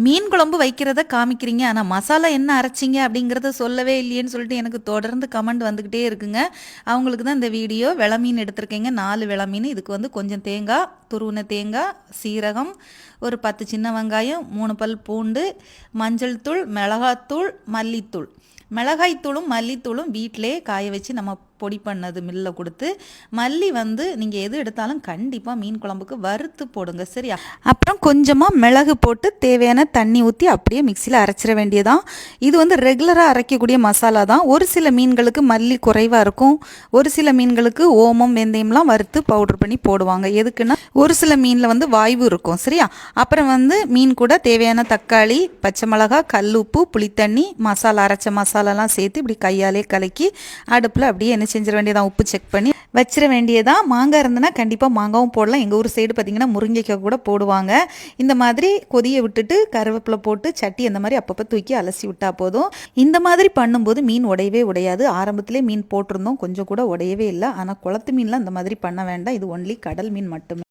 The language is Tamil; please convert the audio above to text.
மீன் குழம்பு வைக்கிறத காமிக்கிறீங்க, ஆனால் மசாலா என்ன அரைச்சிங்க அப்படிங்கிறத சொல்லவே இல்லையேன்னு சொல்லிட்டு எனக்கு தொடர்ந்து கமெண்ட் வந்துக்கிட்டே இருக்குங்க. அவங்களுக்கு தான் இந்த வீடியோ. வெள மீன் எடுத்திருக்கேங்க, 4 வெள மீன். இதுக்கு வந்து கொஞ்சம் தேங்காய், துருவின தேங்காய், சீரகம், ஒரு 10 சின்ன வெங்காயம், 3 பல் பூண்டு, மஞ்சள் தூள், மிளகாத்தூள், மல்லித்தூள். மிளகாய்த்தூளும் மல்லித்தூளும் வீட்டிலே காய வச்சு நம்ம பொடி பண்ணது மில்லில் கொடுத்து, மல்லி வந்து நீங்கள் எது எடுத்தாலும் கண்டிப்பாக மீன் குழம்புக்கு வறுத்து போடுங்க, சரியா? அப்புறம் கொஞ்சமாக மிளகு போட்டு தேவையான தண்ணி ஊற்றி அப்படியே மிக்சியில் அரைச்சிட வேண்டியதான். இது வந்து ரெகுலராக அரைக்கக்கூடிய மசாலா தான். ஒரு சில மீன்களுக்கு மல்லி குறைவாக இருக்கும், ஒரு சில மீன்களுக்கு ஓமம் வெந்தயம்லாம் வறுத்து பவுடர் பண்ணி போடுவாங்க. எதுக்குன்னா ஒரு சில மீனில் வந்து வாய்வு இருக்கும், சரியா? அப்புறம் வந்து மீன் கூட தேவையான தக்காளி, பச்சை மிளகா, கல் உப்பு, புளித்தண்ணி, மசாலா அரைச்ச மசாலாலாம் சேர்த்து இப்படி கையாலே கலக்கி அடுப்பில் அப்படியே என்ன செஞ்சிட வேண்டியதான், உப்பு செக் பண்ணி வச்சிட வேண்டியதான். மாங்காய் இருந்ததுன்னா கண்டிப்பாக மாங்காவும் போடலாம். எங்கள் ஊர் சைடு பார்த்திங்கன்னா முருங்கைக்காய் கூட போடுவாங்க. இந்த மாதிரி கொதியை விட்டுட்டு கருவேப்பிலை போட்டு சட்டி அந்த மாதிரி அப்பப்போ தூக்கி அலசி விட்டால் போதும். இந்த மாதிரி பண்ணும்போது மீன் உடையவே உடையாது. ஆரம்பத்திலே மீன் போட்டிருந்தோம், கொஞ்சம் கூட உடையவே இல்லை. ஆனால் குளத்து மீன்லாம் இந்த மாதிரி பண்ண வேண்டாம். இது ஒன்லி கடல் மீன் மட்டுமே.